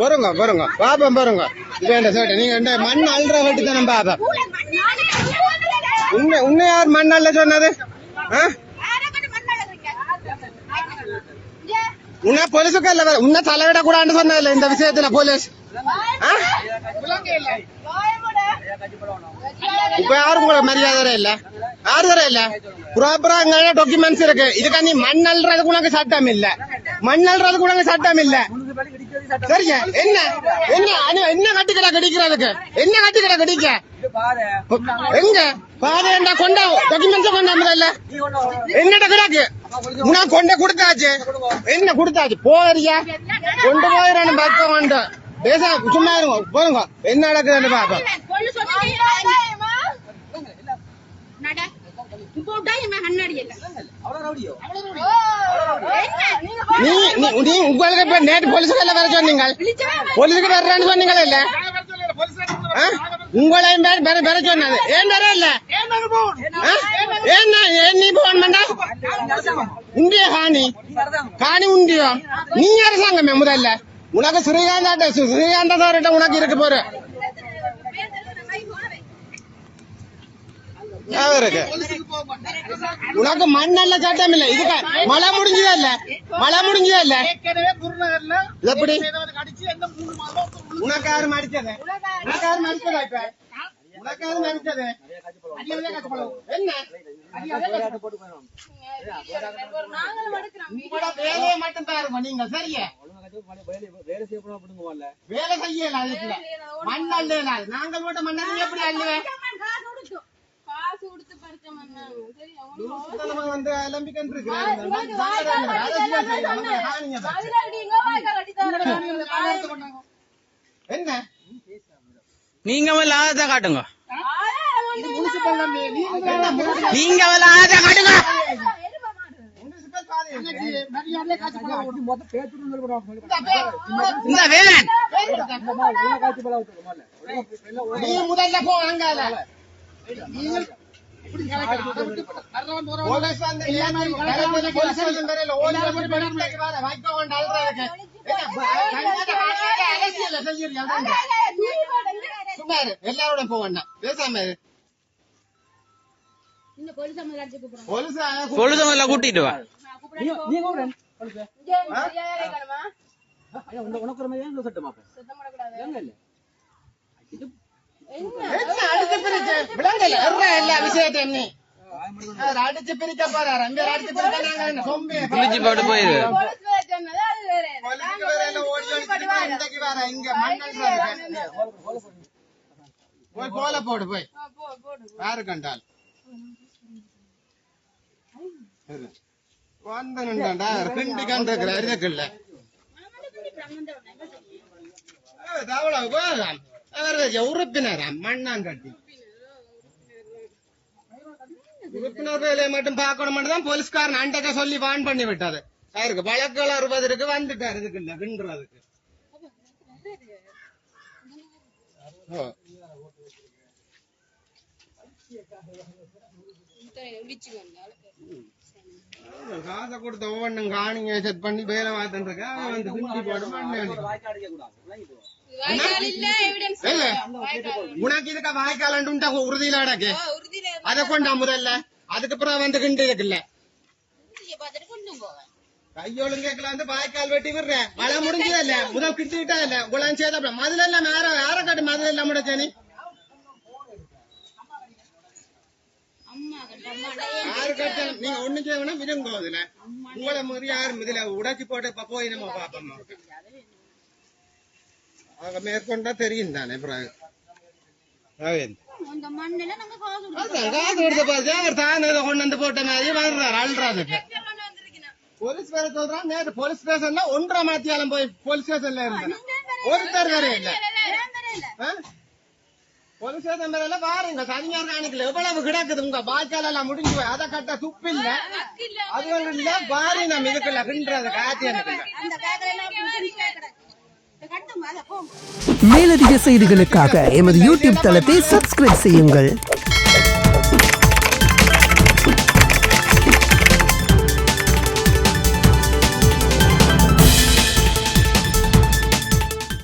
வருங்க வருங்க பாப்பம் பாருங்க இது சேட்டை நீங்க மண் அல்ற வெட்டி தானே பாப்போம் உன்னை யார் மண் அள்ள சொன்னது உன்ன போலீஸுக்கு இல்ல உன்ன தலையிட கூடாதுன்னு சொன்னதில்ல இந்த விஷயத்துல போலீஸ் இப்ப யாரும் உங்களுக்கு மரியாதை இல்ல யாரு தர இல்ல ப்ராப்பரா டாக்குமெண்ட்ஸ் இருக்கு இதுக்கு நீ மண் அல்றதுக்கு உனக்கு சட்டம் இல்ல மண் அல்றதுக்கு உனக்கு சட்டம் இல்ல சரிங்க என்ன என்ன என்ன கட்டிக்கடா கடிக்கிறதுக்கு என்ன கட்டிக்கடா கடிக்க எங்க பாருடா கொண்டா டாக்குமெண்ட்ஸ் கொண்டாமல என்னடா கிடாக்கு உனா கொண்ட கொடுத்தாச்சு என்ன கொடுத்தாச்சு போறியா கொண்டு போயிரானு பார்க்க வேண்டாம் பேச சும்மா இருங்க போங்க என்ன நடக்குதுன்னு பாப்போம் நீ உங்களுக்கு இப்ப நேற்று போலீஸுக்கு எல்லாம் வர சொன்னீங்க போலீஸுக்கு வர்றான்னு சொன்னீங்களா இல்ல உங்களையும் பெற சொன்னது ஏன் வர இல்ல ஏன் நீ போன் பண்ணா உண்டிய காணி உண்டியோ நீ அரசாங்கமே முதல்ல உனக்கு ஸ்ரீகாந்த சார்கிட்ட உனக்கு இருக்கு போற உனக்கு மண்ணல்ல சட்டம் இல்ல இதுக்கு மழை முடிஞ்சதா இல்ல எப்படி உனக்கு யாரும் அடிச்சது என்ன வேலையை மட்டும் பாருங்க நீங்க சரியா வேலை செய்யல அதுக்குள்ள மண் அள்ளல நாங்கள் மட்டும் மண்ணை எப்படி அள்ளுவேன் வந்து அலம்பிக்கன் என்ன நீங்க ஆதா காட்டுங்க நீங்க ஆதா காட்டுங்க இந்த வேலன் நீ முதல்ல போ அங்கால எல்லாரோட போவேன் பேசாம பொழுதுல கூட்டிட்டு வா எல்லா விஷயத்தையும் நீ அடிச்சு பிரிக்க போறாரு அங்க அடிச்சு பிரிச்சு போட்டு போயிரு இங்க போய் கோல போடு போய் யாரு கண்டால் வந்தா கிண்டி கண்டிருக்கிற அருகல்ல உறுப்பினரா மண்ணான் கட்டி உறுப்பினர் வேலையை மட்டும் பார்க்கணும் மட்டும் தான் போலீஸ்காரன் அண்டக்க சொல்லி வான் பண்ணி விட்டாரு யாருக்கு வழக்குகள் 60 வந்துட்டாரு இதுக்கு இல்ல கிண்டுறதுக்கு காசை கொடுத்த ஒவ்வொன்றும் காணிங்க செட் பண்ணி வேலை பார்த்துட்டு இருக்க வந்து கிண்டி போடு உனக்கு இதுக்க வாய்க்கால் உறுதியில அடக்கு அதை கொண்டா முதல்ல அதுக்கப்புறம் வந்து கிண்டு இருக்குல்ல கையோளும் கேட்கல வந்து வாய்க்கால் வெட்டி விடுறேன் மழை முடிஞ்சதா இல்ல முதல் கிட்டுக்கிட்டா இல்ல உங்களாம் சேர்த்தா மதுல எல்லாம் யார காட்டு மதுல எல்லாம் முடிச்சேனி யாரு கட்டாலும் நீங்க ஒண்ணு செய்யணும் விரும்பும் அதுல உங்களை மாதிரி யாரும் இதுல உடைச்சு போட்டு இப்ப போய் நம்ம பாப்போம் அவங்க மேற்கொண்டா தெரியும் தானே கொண்டு வந்து போட்ட மாதிரி வர்றாரு அல்றாதுக்கு போலீஸ் வேற சொல்றான் நேற்று போலீஸ் ஸ்டேஷன்ல 1.5 மணித்தியாலம் போய் போலீஸ் ஸ்டேஷன்ல இருந்தேன் ஒருத்தர் வேற இல்ல போலீஸ் ஸ்டேஷன் வேற பாருங்க தனியார் காணிக்கல எவ்வளவு கிடக்குது உங்க வாய்க்கால் எல்லாம் முடிஞ்சு போய் அதை கட்ட துப்பு இல்ல அது இல்ல பாரி நம்ம இதுக்குள்ள கிண்டுறது காத்தி மேலதிக செய்திகளுக்காக எமது யூடியூப் தளத்தை சப்ஸ்கிரைப் செய்யுங்கள்.